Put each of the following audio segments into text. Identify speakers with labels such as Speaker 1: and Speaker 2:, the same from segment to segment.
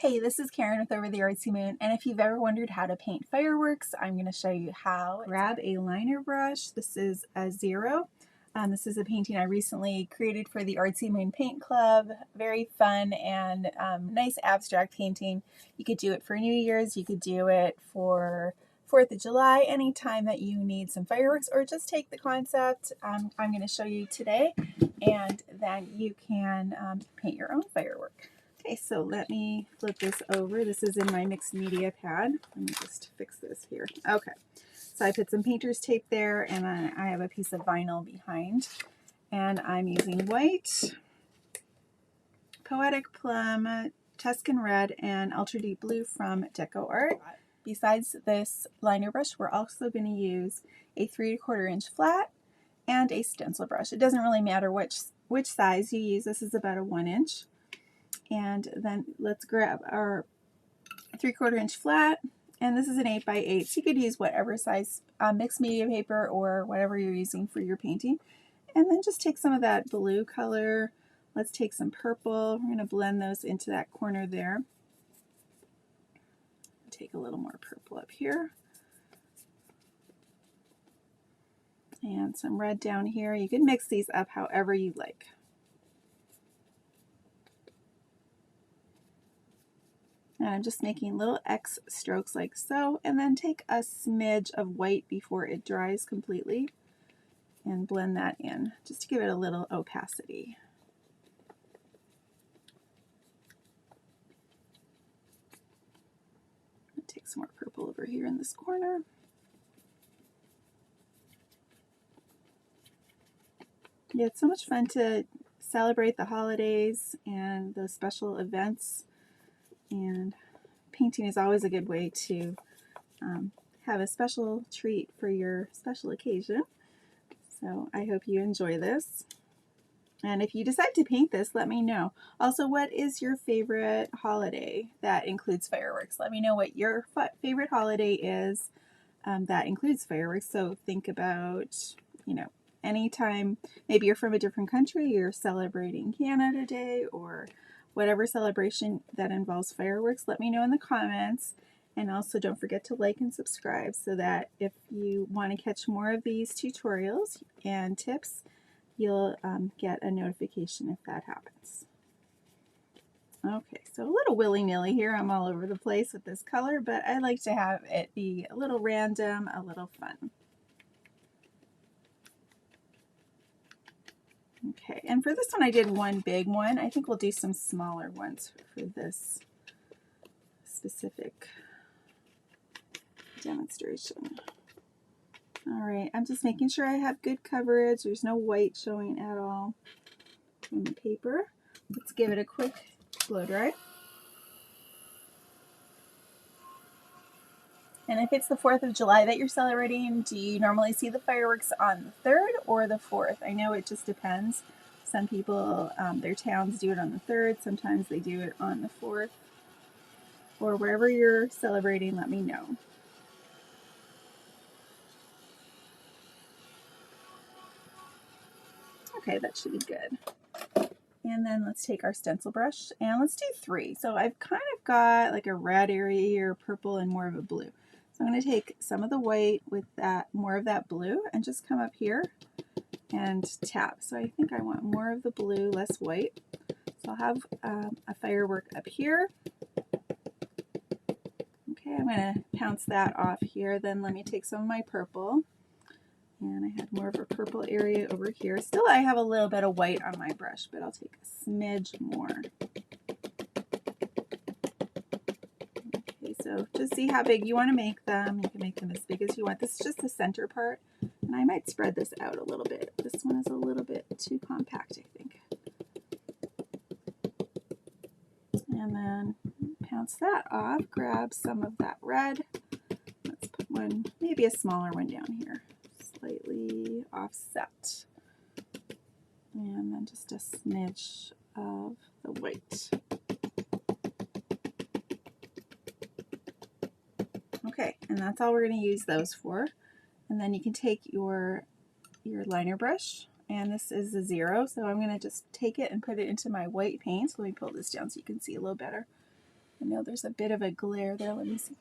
Speaker 1: Hey, this is Karen with Over the Artsy Moon, and if you've ever wondered how to paint fireworks, I'm going to show you how. Grab a liner brush. This is a 0. This is a painting I recently created for the Artsy Moon Paint Club. Very fun and nice abstract painting. You could do it for New Year's, you could do it for 4th of July, anytime that you need some fireworks, or just take the concept I'm going to show you today, and then you can paint your own firework. Okay, so let me flip this over. This is in my mixed media pad. Let me just fix this here. Okay, so I put some painter's tape there, and I have a piece of vinyl behind. And I'm using white, Poetic Plum, Tuscan Red, and Ultra Deep Blue from Deco Art. Besides this liner brush, we're also going to use a 3¼ inch flat and a stencil brush. It doesn't really matter which size you use. This is about a 1 inch. And then let's grab our 3¼ inch flat, and this is an 8x8, so you could use whatever size mixed media paper or whatever you're using for your painting. And then just take some of that blue color. Let's take some purple. We're going to blend those into that corner there. Take a little more purple up here. And some red down here. You can mix these up however you like. And I'm just making little X strokes like so, and then take a smidge of white before it dries completely and blend that in, just to give it a little opacity. Take some more purple over here in this corner. Yeah, it's so much fun to celebrate the holidays and those special events, and painting is always a good way to have a special treat for your special occasion. So I hope you enjoy this. And if you decide to paint this, let me know. Also, what is your favorite holiday that includes fireworks? Let me know what your favorite holiday is that includes fireworks. So think about, anytime maybe you're from a different country, you're celebrating Canada Day or whatever celebration that involves fireworks. Let me know in the comments. And also don't forget to like and subscribe so that if you want to catch more of these tutorials and tips, you'll get a notification if that happens. Okay, so a little willy-nilly here. I'm all over the place with this color, but I like to have it be a little random, a little fun. Okay, and for this one I did one big one. I think we'll do some smaller ones for this specific demonstration. All right, I'm just making sure I have good coverage. There's no white showing at all on the paper. Let's give it a quick blow dry. And if it's the 4th of July that you're celebrating, do you normally see the fireworks on the 3rd or the 4th? I know it just depends. Some people, their towns do it on the 3rd. Sometimes they do it on the 4th. Or wherever you're celebrating, let me know. Okay, that should be good. And then let's take our stencil brush and let's do 3. So I've kind of got like a red area here, purple, and more of a blue. So I'm going to take some of the white with more of that blue and just come up here and tap. So I think I want more of the blue, less white. So I'll have a firework up here. Okay, I'm going to pounce that off here. Then let me take some of my purple. And I had more of a purple area over here. Still, I have a little bit of white on my brush, but I'll take a smidge more. Okay, so just see how big you want to make them. You can make them as big as you want. This is just the center part, and I might spread this out a little bit. This one is a little bit too compact, I think. And then pounce that off, grab some of that red. Let's put one, maybe a smaller one down here. Slightly offset, and then just a smidge of the white. Okay, and that's all we're going to use those for. And then you can take your liner brush, and this is a 0, so I'm going to just take it and put it into my white paint. So let me pull this down so you can see a little better. I know there's a bit of a glare there. Let me see.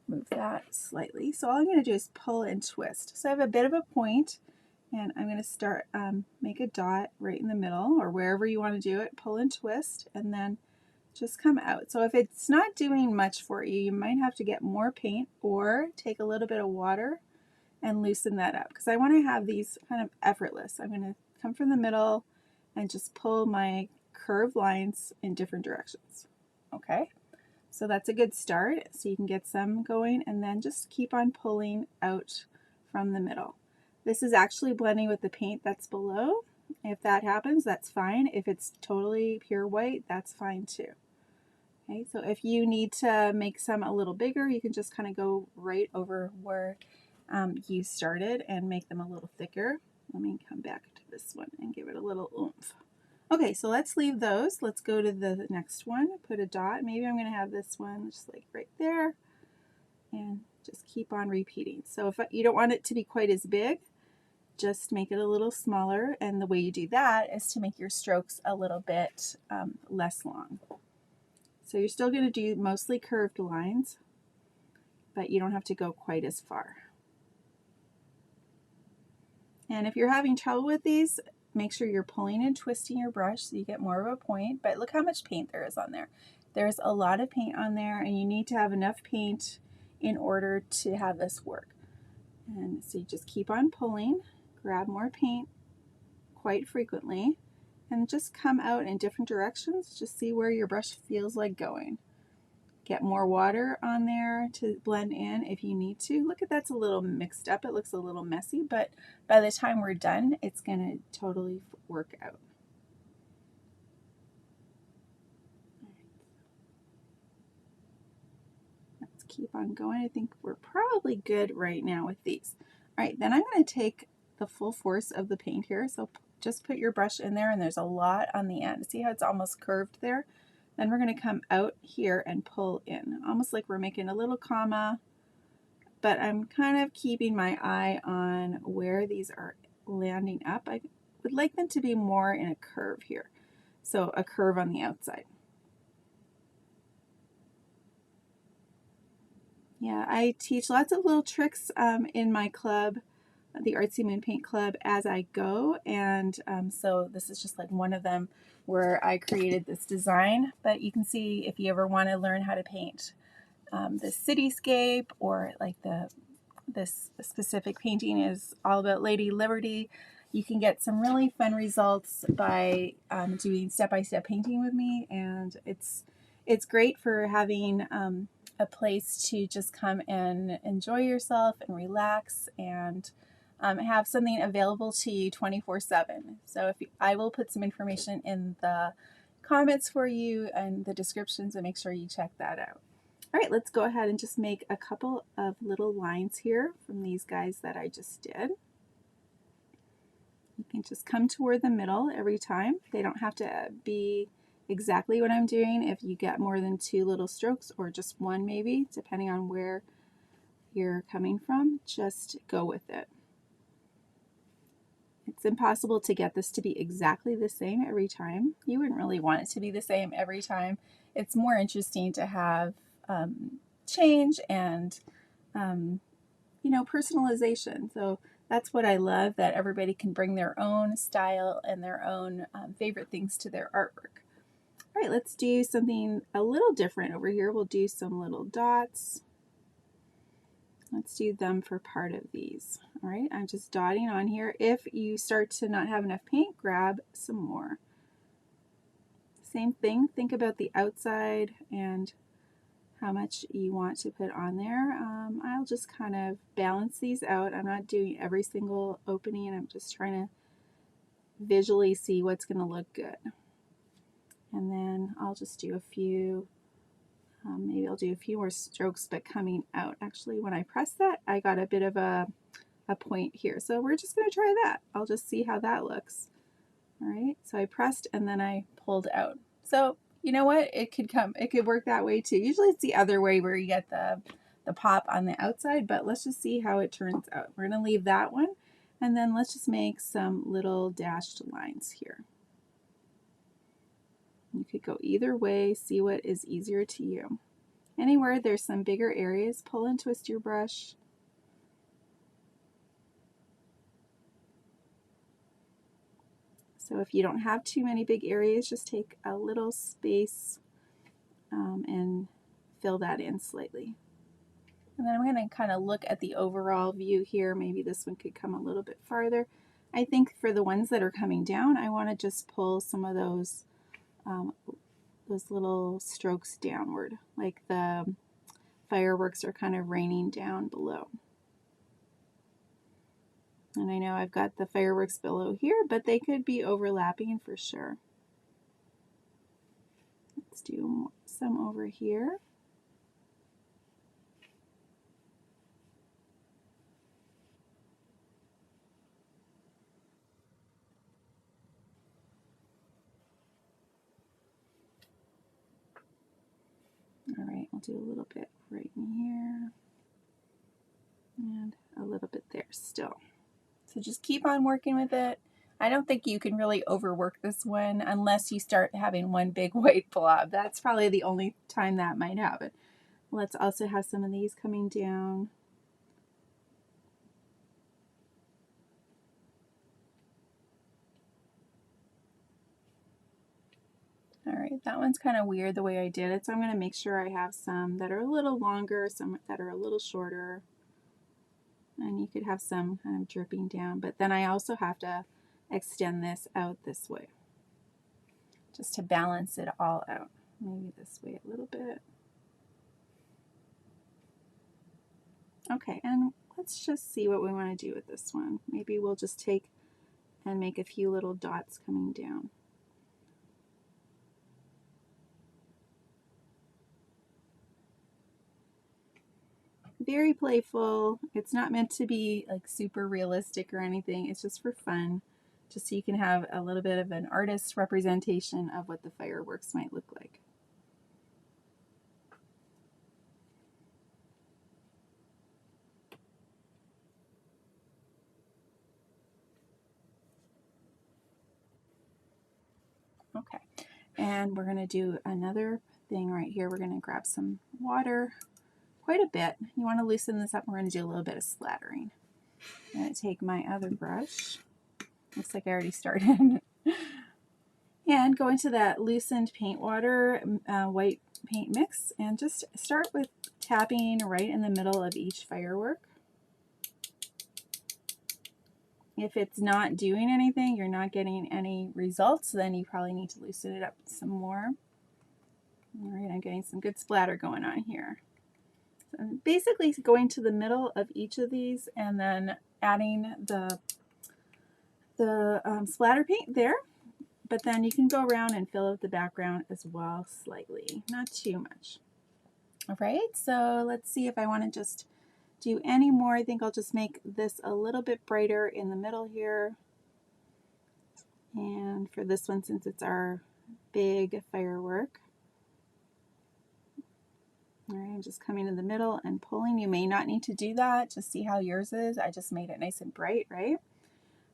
Speaker 1: Move that slightly. So all I'm going to do is pull and twist. So I have a bit of a point, and I'm going to start, make a dot right in the middle, or wherever you want to do it, pull and twist, and then just come out. So if it's not doing much for you, you might have to get more paint or take a little bit of water and loosen that up, because I want to have these kind of effortless. I'm going to come from the middle and just pull my curved lines in different directions. Okay, so that's a good start. So you can get some going, and then just keep on pulling out from the middle. This is actually blending with the paint that's below. If that happens, that's fine. If it's totally pure white, that's fine too. Okay, so if you need to make some a little bigger, you can just kind of go right over where you started and make them a little thicker. Let me come back to this one and give it a little oomph. Okay, so let's leave those. Let's go to the next one. Put a dot. Maybe I'm going to have this one just like right there, and just keep on repeating. So if you don't want it to be quite as big, just make it a little smaller, and the way you do that is to make your strokes a little bit less long. So you're still going to do mostly curved lines, but you don't have to go quite as far. And if you're having trouble with these, make sure you're pulling and twisting your brush so you get more of a point. But look how much paint there is on there. There's a lot of paint on there, and you need to have enough paint in order to have this work. And so you just keep on pulling, grab more paint quite frequently, and just come out in different directions. Just see where your brush feels like going. Get more water on there to blend in if you need to. Look at that's a little mixed up. It looks a little messy, but by the time we're done, it's going to totally work out. Let's keep on going. I think we're probably good right now with these. All right, then I'm going to take the full force of the paint here. So just put your brush in there, and there's a lot on the end. See how it's almost curved there? Then we're going to come out here and pull in, almost like we're making a little comma, but I'm kind of keeping my eye on where these are landing up. I would like them to be more in a curve here, so a curve on the outside. Yeah, I teach lots of little tricks in my club, the Artsy Moon Paint Club, as I go, and so this is just like one of them where I created this design. But you can see if you ever want to learn how to paint the cityscape, or like this specific painting is all about Lady Liberty, you can get some really fun results by doing step-by-step painting with me, and it's great for having a place to just come and enjoy yourself and relax, and have something available to you 24/7. So I will put some information in the comments for you and the descriptions, and make sure you check that out. All right, let's go ahead and just make a couple of little lines here from these guys that I just did. You can just come toward the middle every time. They don't have to be exactly what I'm doing. If you get more than 2 little strokes, or just 1 maybe, depending on where you're coming from, just go with it. It's impossible to get this to be exactly the same every time. You wouldn't really want it to be the same every time. It's more interesting to have change and personalization. So that's what I love, that everybody can bring their own style and their own favorite things to their artwork. All right, let's do something a little different over here. We'll do some little dots. Let's do them for part of these. All right, I'm just dotting on here. If you start to not have enough paint, grab some more. Same thing, think about the outside and how much you want to put on there. I'll just kind of balance these out. I'm not doing every single opening. I'm just trying to visually see what's going to look good. And then I'll just do a few, maybe I'll do a few more strokes, but coming out. Actually, when I press that, I got a bit of a point here. So we're just going to try that. I'll just see how that looks. All right, so I pressed and then I pulled out. So you know what? It could work that way too. Usually it's the other way where you get the pop on the outside, but let's just see how it turns out. We're going to leave that one, and then let's just make some little dashed lines here. You could go either way, see what is easier to you. Anywhere there's some bigger areas, pull and twist your brush. So if you don't have too many big areas, just take a little space and fill that in slightly. And then I'm going to kind of look at the overall view here. Maybe this one could come a little bit farther. I think for the ones that are coming down, I want to just pull some of those little strokes downward, like the fireworks are kind of raining down below. And I know I've got the fireworks below here, but they could be overlapping for sure. Let's do some over here. All right, I'll do a little bit right in here and a little bit there still. So just keep on working with it. I don't think you can really overwork this one unless you start having one big white blob. That's probably the only time that might happen. Let's also have some of these coming down. All right, that one's kind of weird the way I did it, so I'm going to make sure I have some that are a little longer, some that are a little shorter. And you could have some kind of dripping down, but then I also have to extend this out this way just to balance it all out. Maybe this way a little bit. Okay, and let's just see what we want to do with this one. Maybe we'll just take and make a few little dots coming down. Very playful. It's not meant to be like super realistic or anything. It's just for fun, just so you can have a little bit of an artist's representation of what the fireworks might look like. Okay, and we're going to do another thing right here. We're going to grab some water, quite a bit. You want to loosen this up. We're going to do a little bit of splattering. I'm going to take my other brush. Looks like I already started. And go into that loosened paint water, white paint mix, and just start with tapping right in the middle of each firework. If it's not doing anything, you're not getting any results, then you probably need to loosen it up some more. All right, I'm getting some good splatter going on here. So I'm basically going to the middle of each of these and then adding the splatter paint there, but then you can go around and fill out the background as well slightly, not too much. All right, so let's see if I want to just do any more. I think I'll just make this a little bit brighter in the middle here. And for this one, since it's our big firework, all right, I'm just coming in the middle and pulling. You may not need to do that. Just see how yours is. I just made it nice and bright, right?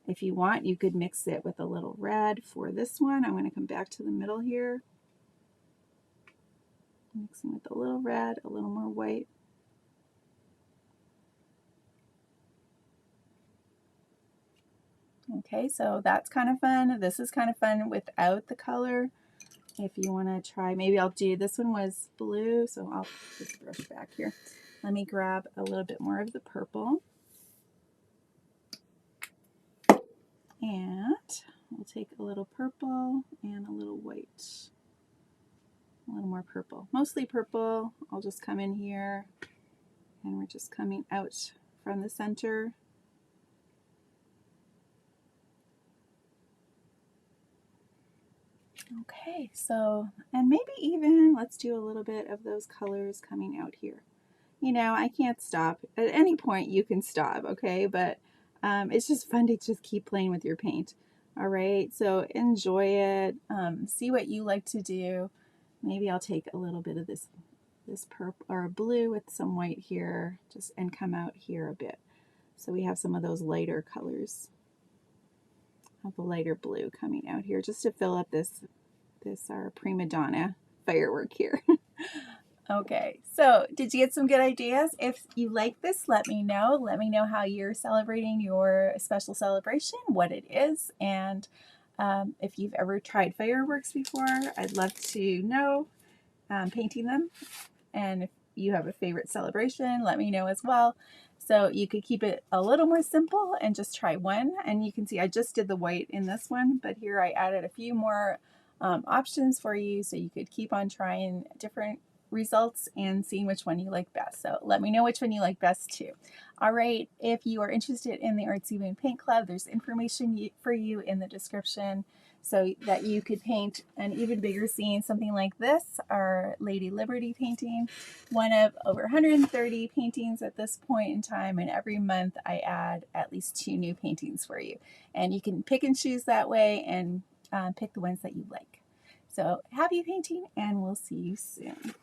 Speaker 1: If you want, you could mix it with a little red for this one. I'm going to come back to the middle here. Mixing with a little red, a little more white. Okay, so that's kind of fun. This is kind of fun without the color. If you want to try, maybe I'll do, this one was blue, so I'll just brush back here. Let me grab a little bit more of the purple. And we'll take a little purple and a little white. A little more purple. Mostly purple. I'll just come in here and we're just coming out from the center. Okay, so, and maybe even let's do a little bit of those colors coming out here. You know, I can't stop. At any point you can stop, okay? But it's just fun to just keep playing with your paint. All right, so enjoy it. See what you like to do. Maybe I'll take a little bit of this purple or blue with some white here, just and come out here a bit. So we have some of those lighter colors of the lighter blue coming out here, just to fill up this this our prima donna firework here. Okay, so did you get some good ideas? If you like this, let me know. Let me know how you're celebrating your special celebration, what it is, and if you've ever tried fireworks before, I'd love to know, painting them. And if you have a favorite celebration, let me know as well. So you could keep it a little more simple and just try one. And you can see I just did the white in this one, but here I added a few more options for you so you could keep on trying different results and seeing which one you like best. So let me know which one you like best too. All right, if you are interested in the Artsy Moon Paint Club, there's information for you in the description so that you could paint an even bigger scene, something like this, our Lady Liberty painting, one of over 130 paintings at this point in time, and every month I add at least 2 new paintings for you. And you can pick and choose that way and pick the ones that you like. So happy painting, and we'll see you soon.